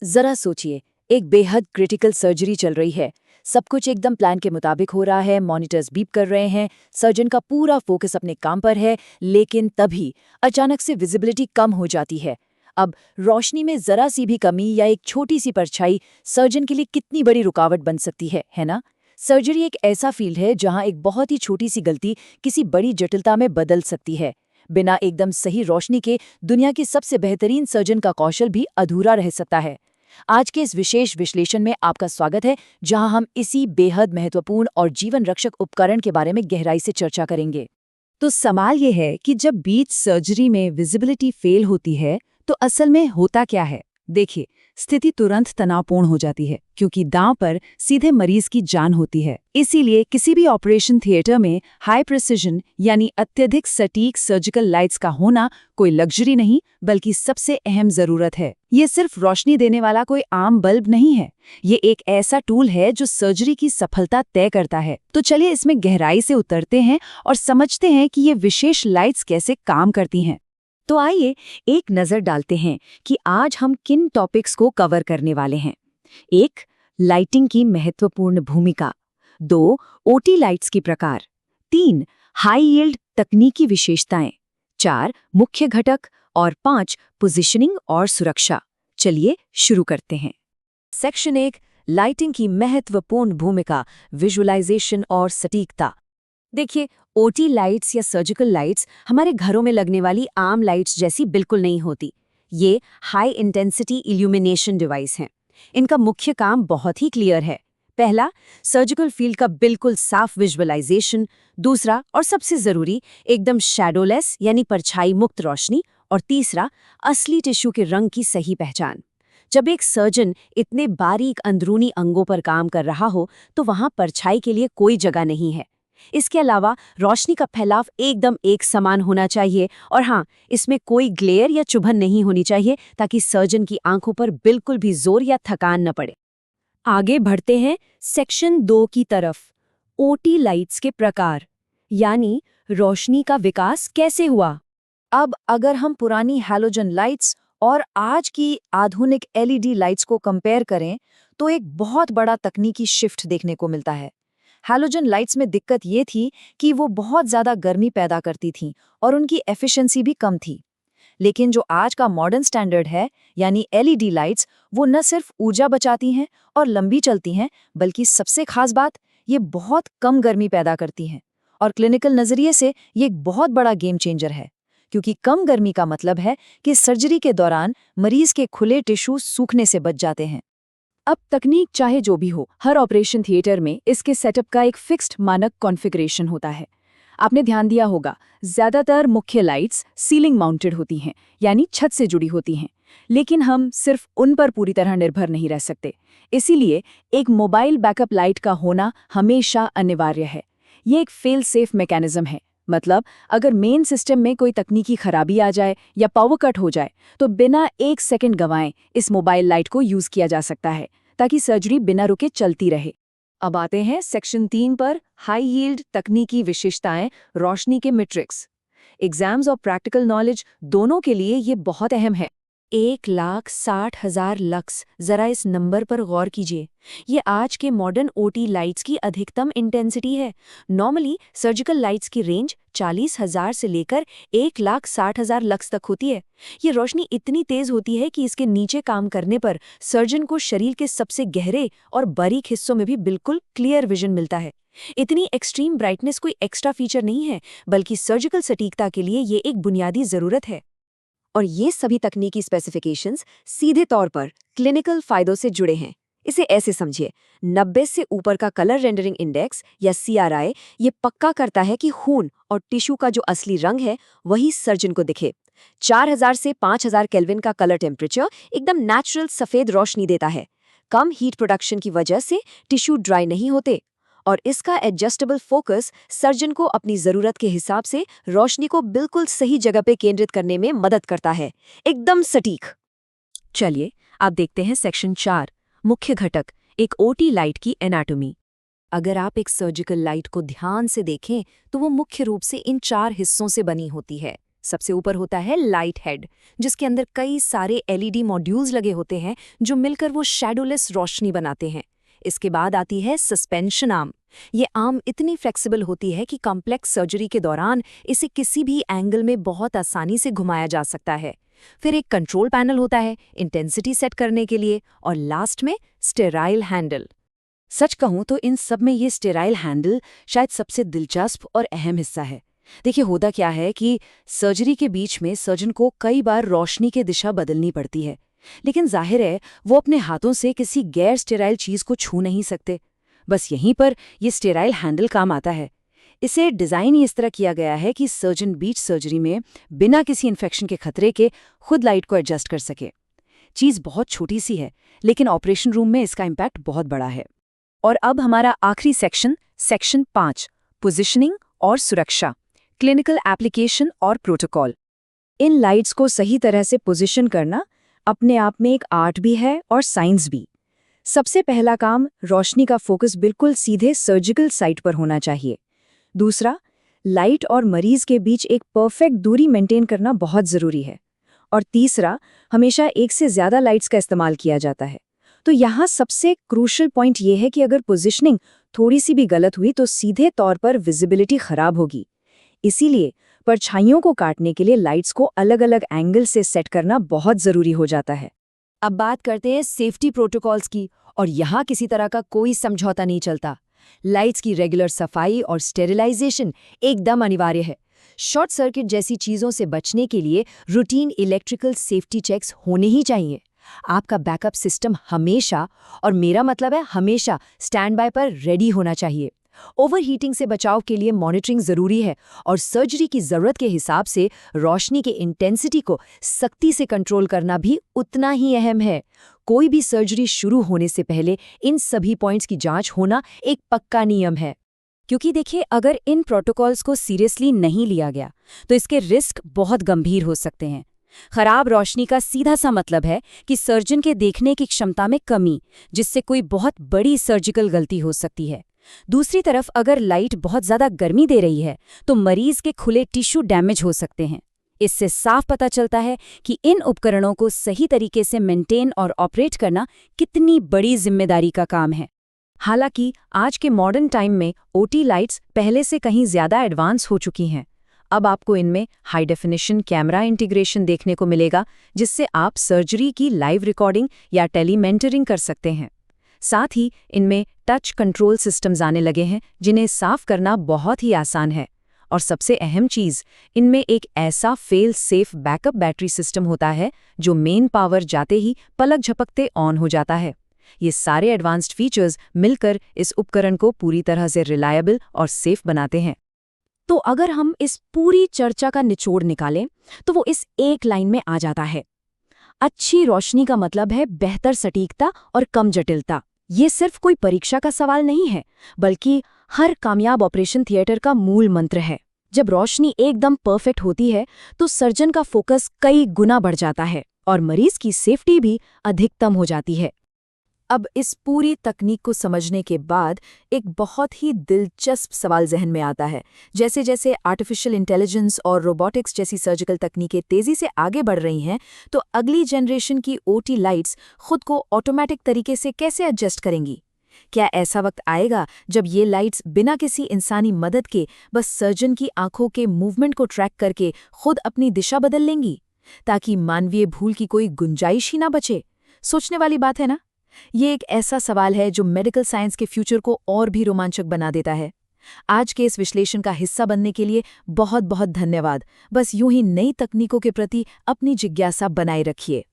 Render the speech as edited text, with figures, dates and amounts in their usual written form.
जरा सोचिए, एक बेहद क्रिटिकल सर्जरी चल रही है। सब कुछ एकदम प्लान के मुताबिक हो रहा है, मॉनिटर्स बीप कर रहे हैं, सर्जन का पूरा फोकस अपने काम पर है, लेकिन तभी अचानक से विजिबिलिटी कम हो जाती है। अब रोशनी में जरा सी भी कमी या एक छोटी सी परछाई सर्जन के लिए कितनी बड़ी रुकावट बन सकती है ना? सर्जरी एक ऐसा फील्ड है जहां एक बहुत ही छोटी सी गलती किसी बड़ी जटिलता में बदल सकती है। बिना एकदम सही रोशनी के दुनिया के सबसे बेहतरीन सर्जन का कौशल भी अधूरा रह सकता है। आज के इस विशेष विश्लेषण में आपका स्वागत है, जहां हम इसी बेहद महत्वपूर्ण और जीवन रक्षक उपकरण के बारे में गहराई से चर्चा करेंगे। तो सवाल ये है कि जब बीच सर्जरी में विजिबिलिटी फेल होती है तो असल में होता क्या है। देखिए, स्थिति तुरंत तनावपूर्ण हो जाती है क्योंकि दांव पर सीधे मरीज की जान होती है। इसीलिए किसी भी ऑपरेशन थिएटर में हाई प्रिसिजन यानी अत्यधिक सटीक सर्जिकल लाइट्स का होना कोई लग्जरी नहीं बल्कि सबसे अहम जरूरत है। ये सिर्फ रोशनी देने वाला कोई आम बल्ब नहीं है, ये एक ऐसा टूल है जो सर्जरी की सफलता तय करता है। तो चलिए इसमें गहराई से उतरते हैं और समझते हैं कि ये विशेष लाइट्स कैसे काम करती हैं। तो आइए एक नज़र डालते हैं कि आज हम किन टॉपिक्स को कवर करने वाले हैं। 1. लाइटिंग की महत्वपूर्ण भूमिका। 2. ओटी लाइट्स की प्रकार। 3. हाई यील्ड तकनीकी विशेषताएं। 4. मुख्य घटक और 5. पोजीशनिंग और सुरक्षा। चलिए शुरू करते हैं। सेक्शन 1, लाइटिंग की महत्वपूर्ण भूमिका, विजुअलाइजेशन और सटीकता। देखिए, ओटी लाइट्स या सर्जिकल लाइट्स हमारे घरों में लगने वाली आम लाइट्स जैसी बिल्कुल नहीं होती। ये हाई इंटेंसिटी इल्यूमिनेशन डिवाइस हैं। इनका मुख्य काम बहुत ही क्लियर है। पहला, सर्जिकल फील्ड का बिल्कुल साफ विजुअलाइजेशन। दूसरा और सबसे जरूरी, एकदम शैडोलेस यानी परछाई मुक्त रोशनी। और तीसरा, असली टिश्यू के रंग की सही पहचान। जब एक सर्जन इतने बारीक अंदरूनी अंगों पर काम कर रहा हो तो वहां परछाई के लिए कोई जगह नहीं है। इसके अलावा रोशनी का फैलाव एकदम एक समान होना चाहिए और हाँ, इसमें कोई ग्लेयर या चुभन नहीं होनी चाहिए ताकि सर्जन की आंखों पर बिल्कुल भी जोर या थकान न पड़े। आगे बढ़ते हैं सेक्शन 2 की तरफ। ओटी लाइट्स के प्रकार, यानी रोशनी का विकास कैसे हुआ। अब अगर हम पुरानी हैलोजन लाइट्स और आज की आधुनिक एलईडी लाइट्स को कंपेयर करें तो एक बहुत बड़ा तकनीकी शिफ्ट देखने को मिलता है। हैलोजन लाइट्स में दिक्कत ये थी कि वो बहुत ज़्यादा गर्मी पैदा करती थीं और उनकी एफिशिएंसी भी कम थी। लेकिन जो आज का मॉडर्न स्टैंडर्ड है, यानी एलईडी लाइट्स, वो न सिर्फ ऊर्जा बचाती हैं और लंबी चलती हैं, बल्कि सबसे खास बात, ये बहुत कम गर्मी पैदा करती हैं। और क्लिनिकल नज़रिए से ये एक बहुत बड़ा गेम चेंजर है, क्योंकि कम गर्मी का मतलब है कि सर्जरी के दौरान मरीज के खुले टिश्यू सूखने से बच जाते हैं। अब तकनीक चाहे जो भी हो, हर ऑपरेशन थिएटर में इसके सेटअप का एक फिक्स्ड मानक कॉन्फ़िगरेशन होता है। आपने ध्यान दिया होगा, ज़्यादातर मुख्य लाइट्स सीलिंग माउंटेड होती हैं, यानी छत से जुड़ी होती हैं। लेकिन हम सिर्फ उन पर पूरी तरह निर्भर नहीं रह सकते। इसीलिए एक मोबाइल बैकअप लाइट का होना हमेशा अनिवार्य है। ये एक फेल सेफ मैकेनिज्म है। मतलब अगर मेन सिस्टम में कोई तकनीकी खराबी आ जाए या पावर कट हो जाए तो बिना एक सेकंड गंवाए इस मोबाइल लाइट को यूज़ किया जा सकता है, ताकि सर्जरी बिना रुके चलती रहे। अब आते हैं सेक्शन 3 पर, हाई यील्ड तकनीकी विशेषताएं, रोशनी के मैट्रिक्स। एग्जाम्स और प्रैक्टिकल नॉलेज दोनों के लिए ये बहुत अहम है। 1,60,000 लक्स, जरा इस नंबर पर गौर कीजिए। ये आज के मॉडर्न ओटी लाइट्स की अधिकतम इंटेंसिटी है। नॉर्मली सर्जिकल लाइट्स की रेंज 40,000 से लेकर 1,60,000 लक्स तक होती है। ये रोशनी इतनी तेज होती है कि इसके नीचे काम करने पर सर्जन को शरीर के सबसे गहरे और बारीक हिस्सों में भी बिल्कुल क्लियर विजन मिलता है। इतनी एक्सट्रीम ब्राइटनेस कोई एक्स्ट्रा फीचर नहीं है, बल्कि सर्जिकल सटीकता के लिए ये एक बुनियादी जरूरत है। और ये सभी तकनीकी स्पेसिफिकेशंस सीधे तौर पर क्लिनिकल फायदों से जुड़े हैं। इसे ऐसे समझिए, 90 से ऊपर का कलर रेंडरिंग इंडेक्स या CRI ये पक्का करता है कि खून और टिश्यू का जो असली रंग है वही सर्जन को दिखे। 4000 से 5000 केल्विन का कलर टेम्परेचर एकदम नेचुरल सफ़ेद रोशनी देता है। कम हीट प्रोडक्शन की वजह से टिश्यू ड्राई नहीं होते। और इसका एडजस्टेबल फोकस सर्जन को अपनी ज़रूरत के हिसाब से रोशनी को बिल्कुल सही जगह पे केंद्रित करने में मदद करता है, एकदम सटीक। चलिए आप देखते हैं सेक्शन 4, मुख्य घटक, एक ओटी लाइट की एनाटॉमी। अगर आप एक सर्जिकल लाइट को ध्यान से देखें तो वो मुख्य रूप से इन 4 हिस्सों से बनी होती है। सबसे ऊपर होता है लाइट हेड, जिसके अंदर कई सारे एलईडी मॉड्यूल्स लगे होते हैं जो मिलकर वो शैडोलेस रोशनी बनाते हैं। इसके बाद आती है सस्पेंशन आर्म। ये आर्म इतनी फ्लेक्सिबल होती है कि कॉम्प्लेक्स सर्जरी के दौरान इसे किसी भी एंगल में बहुत आसानी से घुमाया जा सकता है। फिर एक कंट्रोल पैनल होता है इंटेंसिटी सेट करने के लिए, और लास्ट में स्टेराइल हैंडल। सच कहूं तो इन सब में ये स्टेराइल हैंडल शायद सबसे दिलचस्प और अहम हिस्सा है। देखिए, होता क्या है कि सर्जरी के बीच में सर्जन को कई बार रोशनी की दिशा बदलनी पड़ती है, लेकिन जाहिर है वो अपने हाथों से किसी गैर स्टेराइल चीज को छू नहीं सकते। बस यहीं पर ये स्टेराइल हैंडल काम आता है। इसे डिज़ाइन ही इस तरह किया गया है कि सर्जन बीच सर्जरी में बिना किसी इन्फेक्शन के खतरे के खुद लाइट को एडजस्ट कर सके। चीज़ बहुत छोटी सी है, लेकिन ऑपरेशन रूम में इसका इम्पैक्ट बहुत बड़ा है। और अब हमारा आखिरी सेक्शन 5, पोजिशनिंग और सुरक्षा, क्लिनिकल एप्लीकेशन और प्रोटोकॉल। इन लाइट्स को सही तरह से पोजिशन करना अपने आप में एक आर्ट भी है और साइंस भी। सबसे पहला काम, रोशनी का फोकस बिल्कुल सीधे सर्जिकल साइट पर होना चाहिए। दूसरा, लाइट और मरीज के बीच एक परफेक्ट दूरी मेंटेन करना बहुत ज़रूरी है। और तीसरा, हमेशा एक से ज़्यादा लाइट्स का इस्तेमाल किया जाता है। तो यहाँ सबसे क्रूशल पॉइंट ये है कि अगर पोजीशनिंग थोड़ी सी भी गलत हुई तो सीधे तौर पर विजिबिलिटी खराब होगी। इसीलिए परछाइयों को काटने के लिए लाइट्स को अलग अलग एंगल से सेट करना बहुत ज़रूरी हो जाता है। अब बात करते हैं सेफ्टी प्रोटोकॉल्स की, और यहाँ किसी तरह का कोई समझौता नहीं चलता। लाइट्स की रेगुलर सफाई और स्टेरिलाइजेशन एकदम अनिवार्य है। शॉर्ट सर्किट जैसी चीज़ों से बचने के लिए रूटीन इलेक्ट्रिकल सेफ्टी चेक्स होने ही चाहिए। आपका बैकअप सिस्टम हमेशा, और मेरा मतलब है हमेशा, स्टैंड बाय पर रेडी होना चाहिए। ओवरहीटिंग से बचाव के लिए मॉनिटरिंग ज़रूरी है, और सर्जरी की ज़रूरत के हिसाब से रोशनी की इंटेंसिटी को सख्ती से कंट्रोल करना भी उतना ही अहम है। कोई भी सर्जरी शुरू होने से पहले इन सभी पॉइंट्स की जांच होना एक पक्का नियम है। क्योंकि देखिए, अगर इन प्रोटोकॉल्स को सीरियसली नहीं लिया गया तो इसके रिस्क बहुत गंभीर हो सकते हैं। खराब रोशनी का सीधा सा मतलब है कि सर्जन के देखने की क्षमता में कमी, जिससे कोई बहुत बड़ी सर्जिकल गलती हो सकती है। दूसरी तरफ अगर लाइट बहुत ज़्यादा गर्मी दे रही है तो मरीज के खुले टिश्यू डैमेज हो सकते हैं। इससे साफ पता चलता है कि इन उपकरणों को सही तरीके से मेंटेन और ऑपरेट करना कितनी बड़ी जिम्मेदारी का काम है। हालांकि आज के मॉडर्न टाइम में ओटी लाइट्स पहले से कहीं ज़्यादा एडवांस हो चुकी हैं। अब आपको इनमें हाई डेफिनेशन कैमरा इंटीग्रेशन देखने को मिलेगा, जिससे आप सर्जरी की लाइव रिकॉर्डिंग या टेलीमेंटरिंग कर सकते हैं। साथ ही इनमें टच कंट्रोल सिस्टम्स आने लगे हैं, जिन्हें साफ करना बहुत ही आसान है। और सबसे अहम चीज़, इनमें एक ऐसा fail safe backup battery system होता है जो मेन पावर जाते ही पलक झपकते ऑन हो जाता है। ये सारे एडवांस्ड फीचर्स मिलकर इस उपकरण को पूरी तरह से रिलायबल और सेफ बनाते हैं। तो अगर हम इस पूरी चर्चा का निचोड़ निकालें तो वो इस एक लाइन में आ जाता है। अच्छी रोशनी का मतलब है बेहतर सटीकता और कम जटिलता। ये सिर्फ कोई परीक्षा का सवाल नहीं है, बल्कि हर कामयाब ऑपरेशन थिएटर का मूल मंत्र है। जब रोशनी एकदम परफेक्ट होती है तो सर्जन का फोकस कई गुना बढ़ जाता है और मरीज की सेफ्टी भी अधिकतम हो जाती है। अब इस पूरी तकनीक को समझने के बाद एक बहुत ही दिलचस्प सवाल जहन में आता है। जैसे जैसे आर्टिफिशियल इंटेलिजेंस और रोबोटिक्स जैसी सर्जिकल तकनीकें तेज़ी से आगे बढ़ रही हैं, तो अगली जनरेशन की ओटी लाइट्स खुद को ऑटोमेटिक तरीके से कैसे एडजस्ट करेंगी? क्या ऐसा वक्त आएगा जब ये लाइट्स बिना किसी इंसानी मदद के बस सर्जन की आंखों के मूवमेंट को ट्रैक करके खुद अपनी दिशा बदल लेंगी, ताकि मानवीय भूल की कोई गुंजाइश ही ना बचे? सोचने वाली बात है ना? ये एक ऐसा सवाल है जो मेडिकल साइंस के फ्यूचर को और भी रोमांचक बना देता है। आज के इस विश्लेषण का हिस्सा बनने के लिए बहुत बहुत धन्यवाद। बस यूं ही नई तकनीकों के प्रति अपनी जिज्ञासा बनाए रखिए।